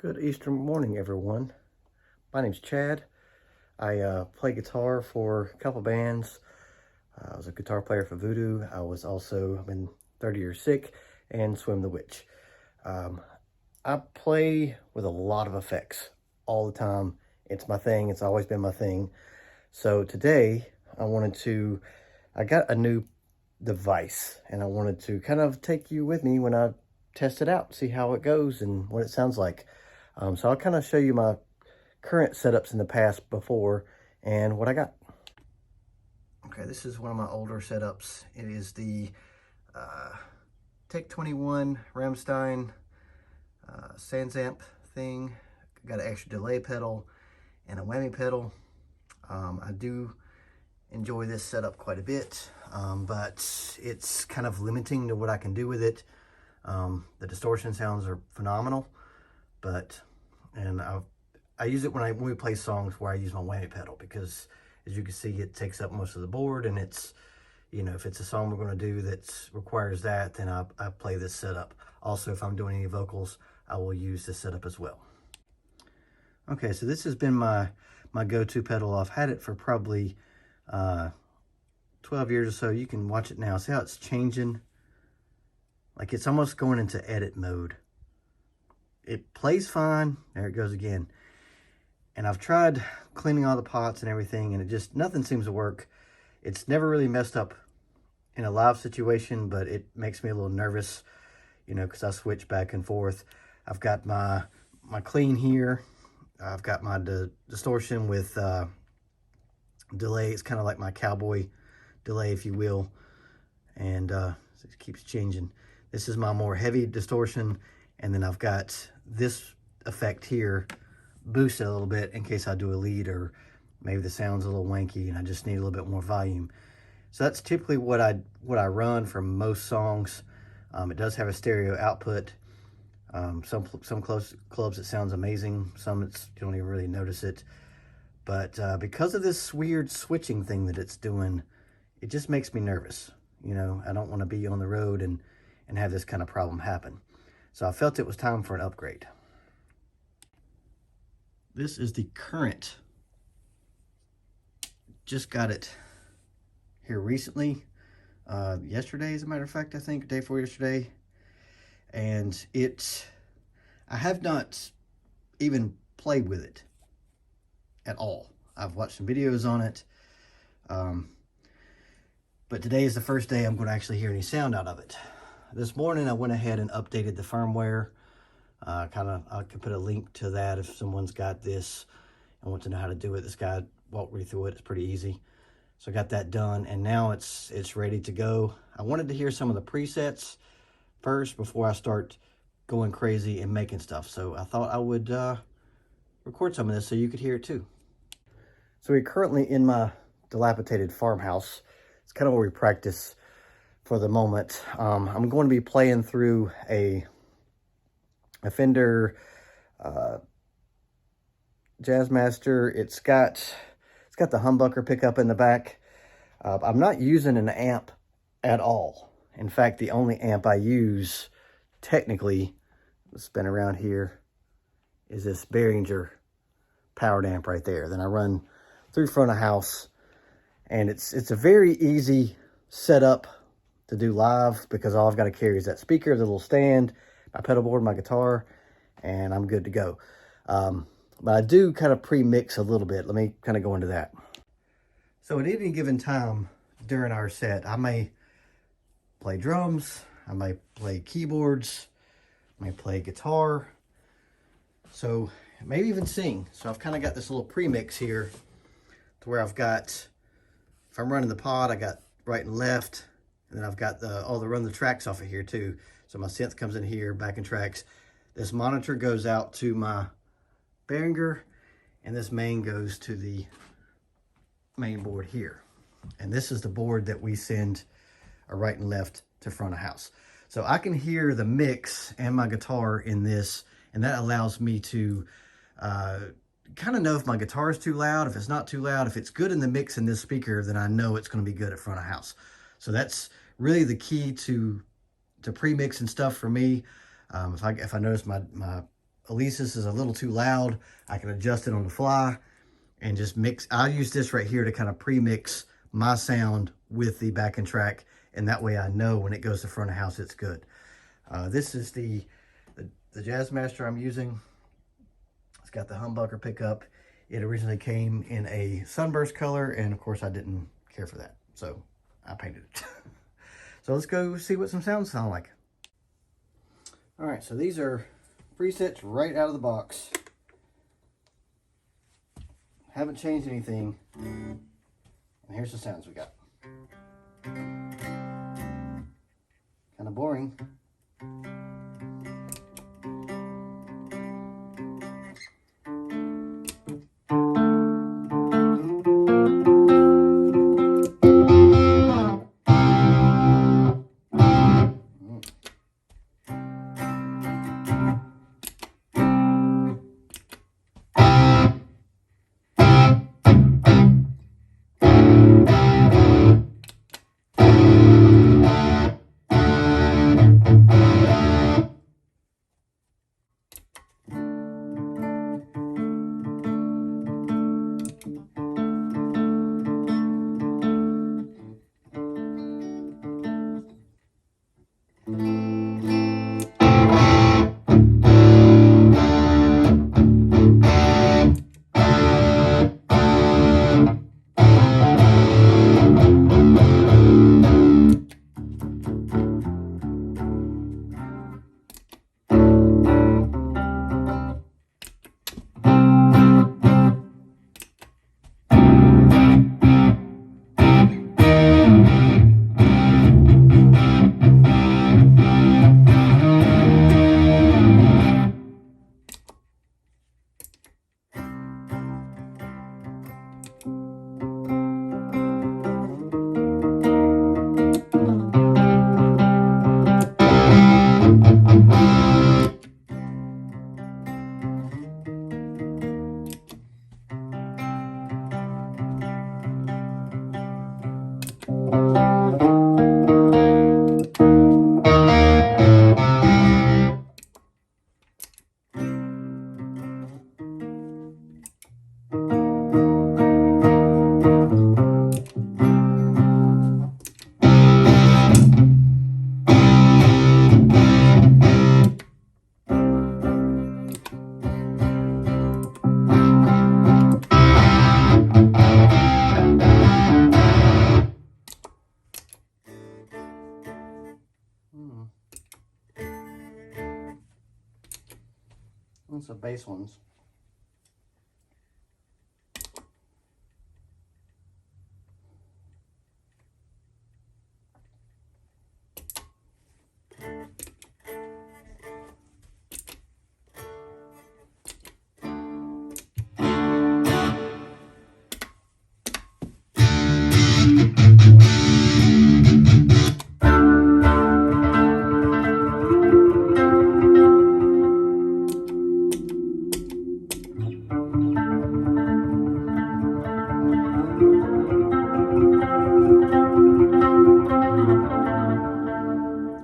Good Easter morning, everyone. My name's Chad. I play guitar for a couple bands. I was a guitar player for Voodoo. I was also been 30 Years Sick and Swim the Witch. I play with a lot of effects all the time. It's my thing. It's always been my thing. So today I got a new device and I wanted to kind of take you with me when I test it out, see how it goes and what it sounds like. So I'll kind of show you my current setups in the past before and what I got. Okay, this is one of my older setups. It is the Tech 21 Ramstein Sansamp thing. Got an extra delay pedal and a whammy pedal. I do enjoy this setup quite a bit, but it's kind of limiting to what I can do with it. The distortion sounds are phenomenal, and I use it when we play songs where I use my whammy pedal, because as you can see, it takes up most of the board, and it's, you know, if it's a song we're going to do that requires that, then I play this setup. Also, if I'm doing any vocals, I will use this setup as well. Okay, so this has been my go-to pedal. I've had it for probably 12 years or so. You can watch it now. See how it's changing? Like it's almost going into edit mode. It plays fine. There it goes again. And I've tried cleaning all the pots and everything, and nothing seems to work. It's never really messed up in a live situation, but it makes me a little nervous, you know, because I switch back and forth. I've got my clean here. I've got my distortion with delay. It's kind of like my cowboy delay, if you will. And it keeps changing. This is my more heavy distortion. And then I've got this effect here boosted a little bit in case I do a lead, or maybe the sound's a little wanky and I just need a little bit more volume. So that's typically what I run for most songs. It does have a stereo output. Some clubs it sounds amazing. Some you don't even really notice it. But because of this weird switching thing that it's doing, it just makes me nervous. You know, I don't want to be on the road and have this kind of problem happen. So I felt it was time for an upgrade. This is the current. Just got it here recently. Yesterday, as a matter of fact, I think, day before yesterday. And I have not even played with it at all. I've watched some videos on it. But today is the first day I'm going to actually hear any sound out of it. This morning I went ahead and updated the firmware. I can put a link to that if someone's got this and wants to know how to do it. This guy walked me through it. It's pretty easy. So I got that done, and now it's ready to go. I wanted to hear some of the presets first before I start going crazy and making stuff. So I thought I would record some of this so you could hear it too. So we're currently in my dilapidated farmhouse. It's kind of where we practice for the moment. I'm going to be playing through a Fender Jazzmaster. It's got the humbucker pickup in the back. I'm not using an amp at all. In fact, the only amp I use, technically, let's spin around here, is this Behringer powered amp right there. Then I run through front of house, and it's a very easy setup to do live, because all I've got to carry is that speaker, the little stand, my pedal board, my guitar, and I'm good to go. But I do kind of pre-mix a little bit. Let me kind of go into that. So at any given time during our set, I may play drums, I may play keyboards, I may play guitar, so maybe even sing. So I've kind of got this little pre-mix here to where I've got, if I'm running the pod, I got right and left, and then I've got run the tracks off of here too. So my synth comes in here, backing tracks. This monitor goes out to my Behringer, and this main goes to the main board here. And this is the board that we send a right and left to front of house. So I can hear the mix and my guitar in this, and that allows me to kind of know if my guitar is too loud, if it's not too loud. If it's good in the mix in this speaker, then I know it's going to be good at front of house. So that's really the key to pre-mix and stuff for me. If I notice my Elisa's is a little too loud, I can adjust it on the fly and just mix. I'll use this right here to kind of pre-mix my sound with the backing track, and that way I know when it goes to front of house it's good. This is the Jazzmaster I'm using. It's got the humbucker pickup. It originally came in a sunburst color, and of course I didn't care for that, so I painted it. So let's go see what some sounds sound like. All right, so these are presets right out of the box. Haven't changed anything. And here's the sounds we got. Kind of boring. That's the bass ones.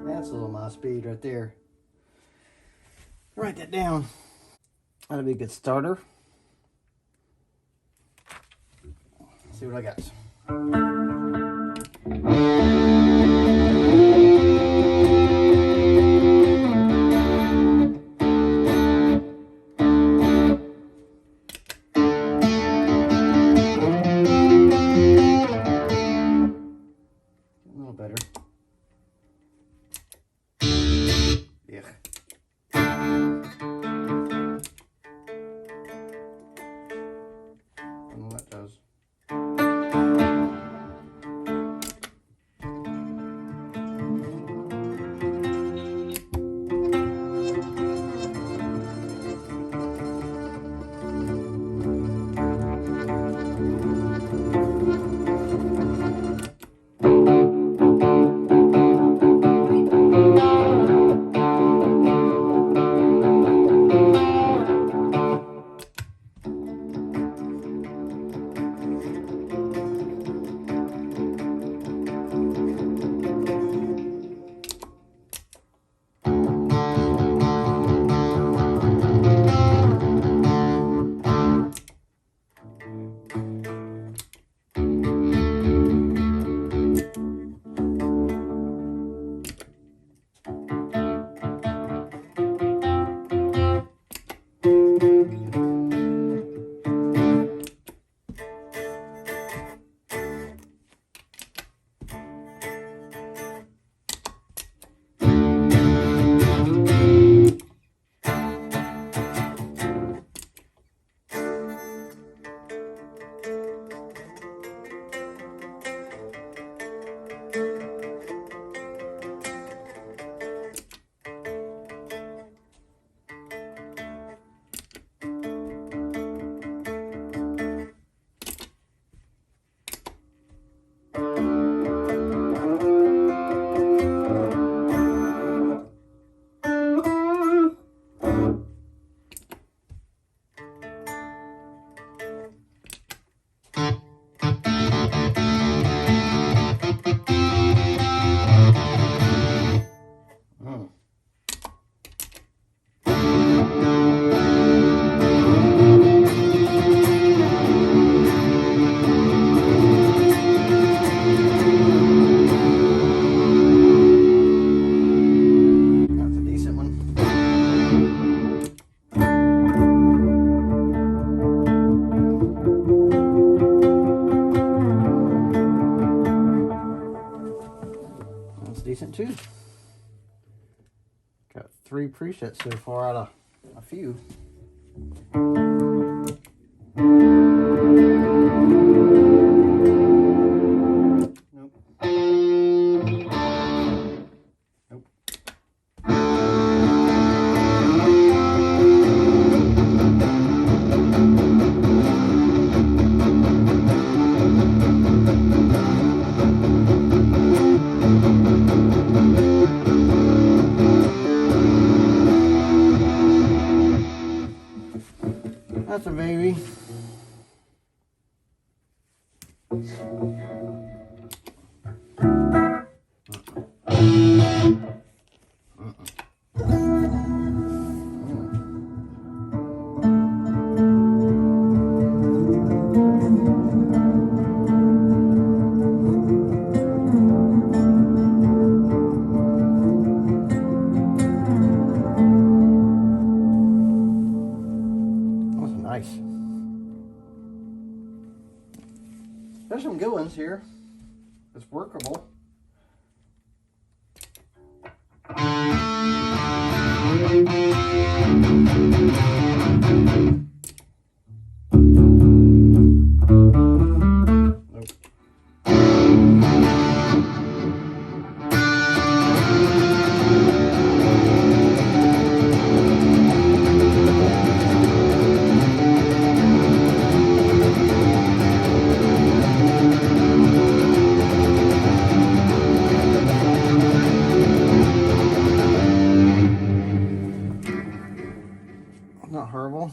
That's a little my speed right there. Write that down. That'll be a good starter. Let's see what I got. A little better. Yeah. I don't know what that does. 3 presets so far out of a few. Nope. Nope. That's a baby. Nice. There's some good ones here. It's workable. Not horrible.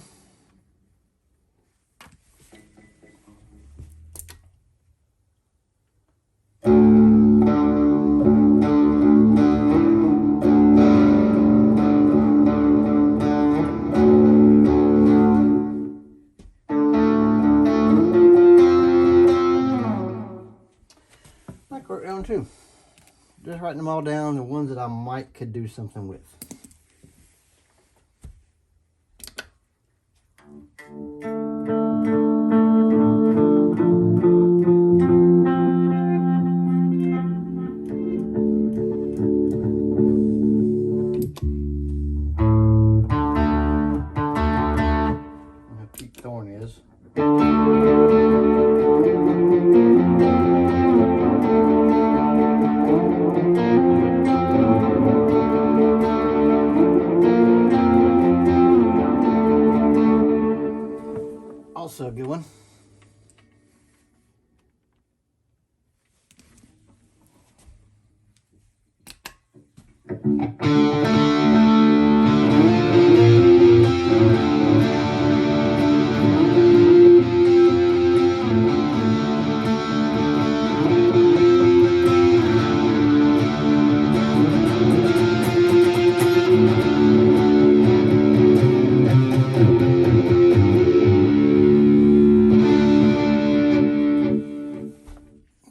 I wrote down too. Just writing them all down, the ones that I could do something with. Also a good one.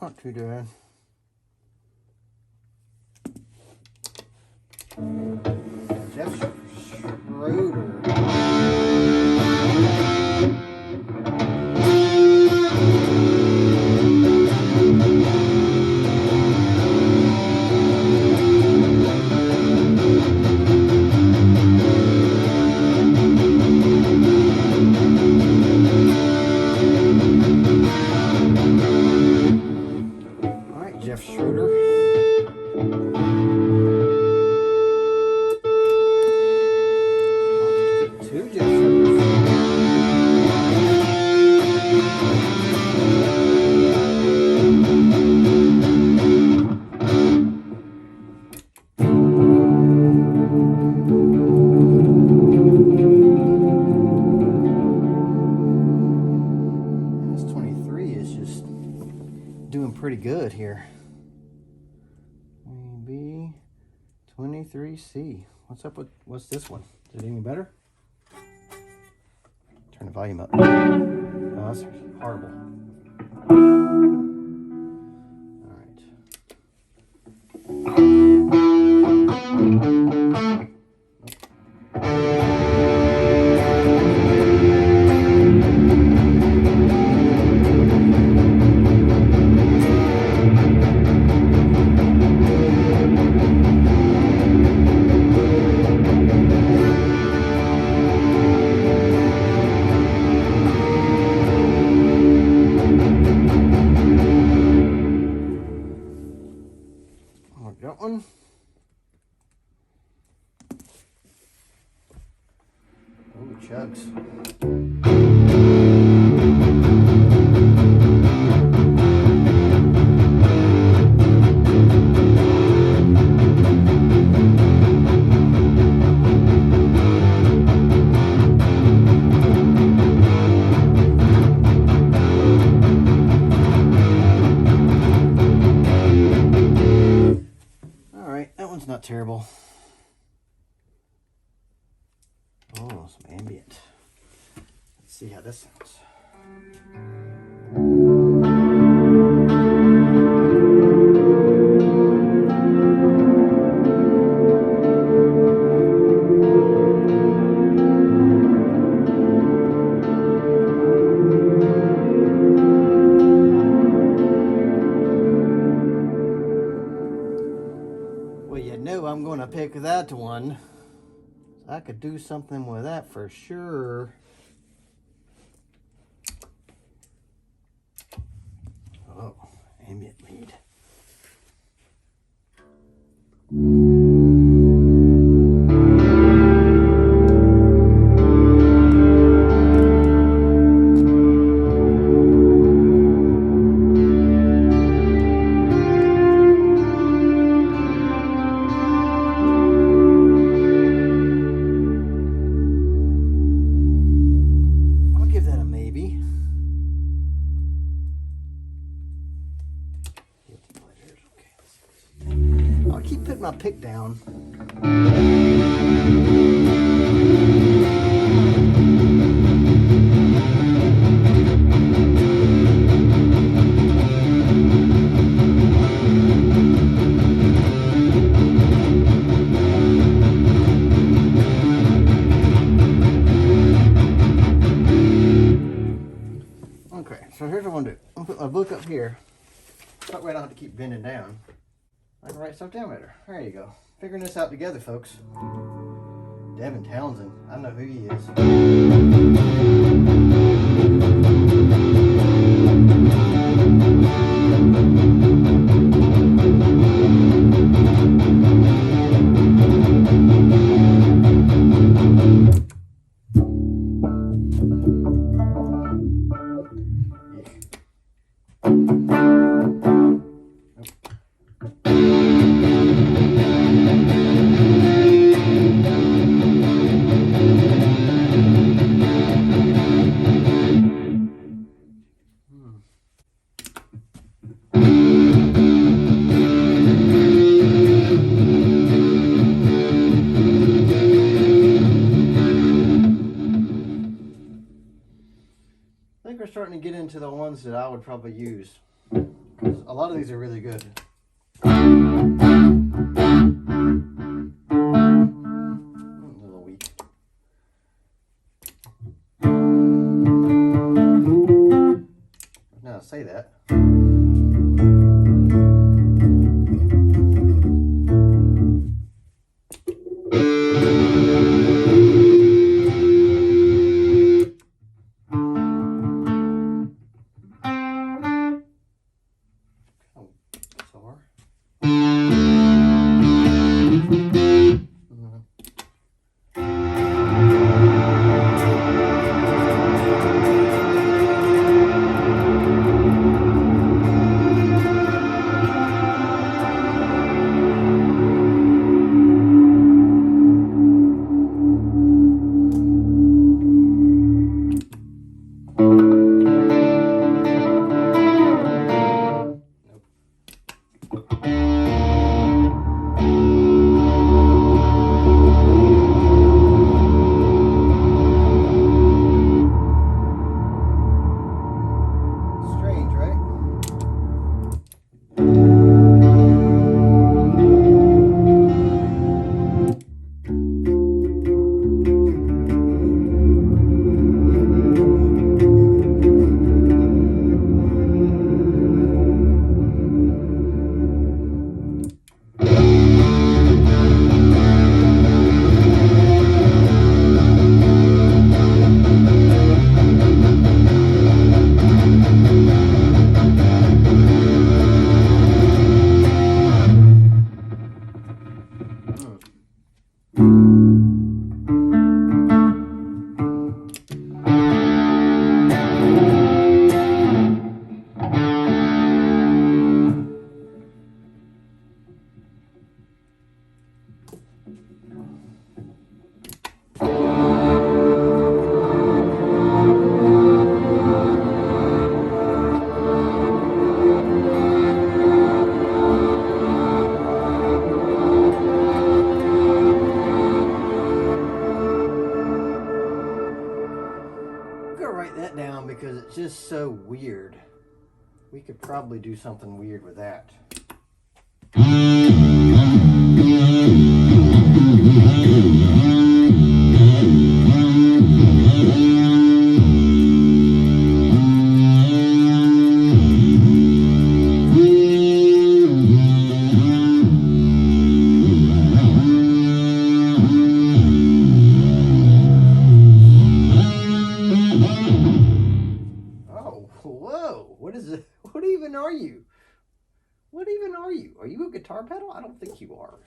Not too bad. Jeff Schroeder. Jeff Schroeder. Two Jeff Schroeders. This 23 is just doing pretty good here. B23C. What's this one? Is it any better? Turn the volume up. Oh, that's horrible. All right. Chugs. All right, that one's not terrible. Oh, some ambient. Let's see how this sounds. Well, you know I'm going to pick that one. I could do something with that for sure. Oh, ambient lead. My pick down. Okay, so here's what I'm gonna do. I'm gonna put my book up here. That way I don't have to keep bending down. I can write stuff down better. There you go. Figuring this out together, folks. Devin Townsend. I know who he is. I think we're starting to get into the ones that I would probably use. A lot of these are really good. A little weak. Now say that. that down because it's just so weird. We could probably do something weird with that. Whoa, what is it? What even are you? What even are you? Are you a guitar pedal? I don't think you are.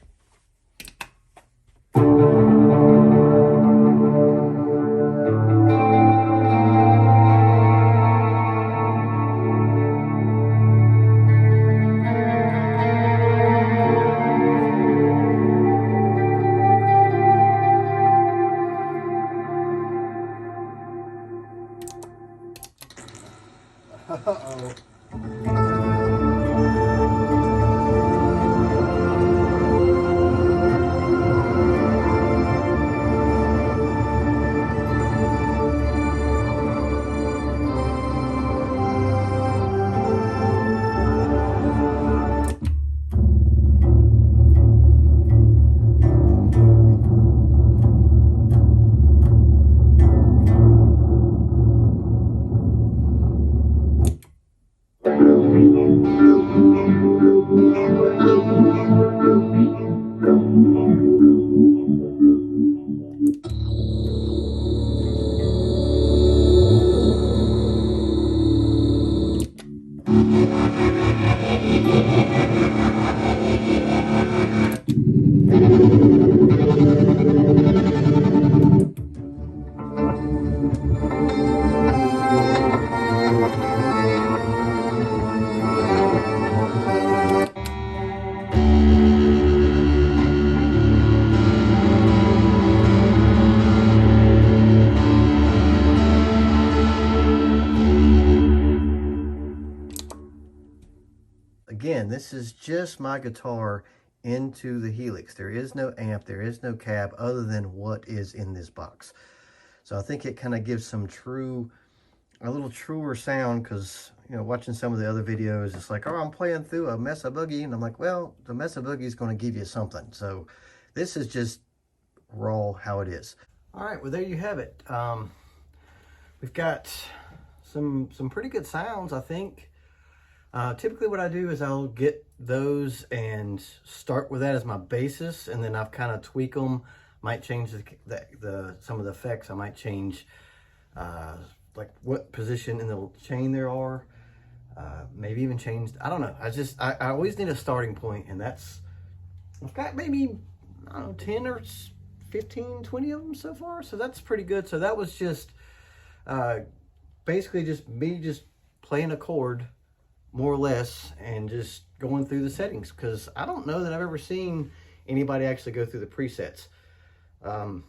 Uh-oh. Again, this is just my guitar into the Helix. There is no amp, there is no cab other than what is in this box. So I think it kind of gives some a little truer sound, because, you know, watching some of the other videos, it's like, oh, I'm playing through a Mesa Boogie, and I'm like, well, the Mesa Boogie is going to give you something. So this is just raw how it is. All right, well, there you have it. We've got some pretty good sounds, I think. Typically what I do is I'll get those and start with that as my basis, and then I've kind of tweak them. Might change some of the effects. I might change like what position in the chain there are. Maybe even change, I don't know. I always need a starting point, and I've got maybe, I don't know, 10 or 15, 20 of them so far. So that's pretty good. So that was just basically just me just playing a chord, more or less, and just going through the settings, because I don't know that I've ever seen anybody actually go through the presets. But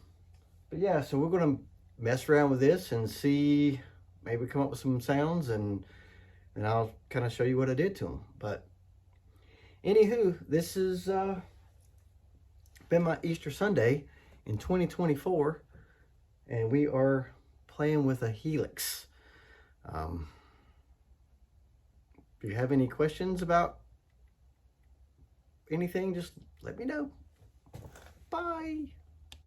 yeah, so we're going to mess around with this and see, maybe come up with some sounds, and I'll kind of show you what I did to them. But anywho, this has been my Easter Sunday in 2024, and we are playing with a Helix. If you have any questions about anything, just let me know. Bye.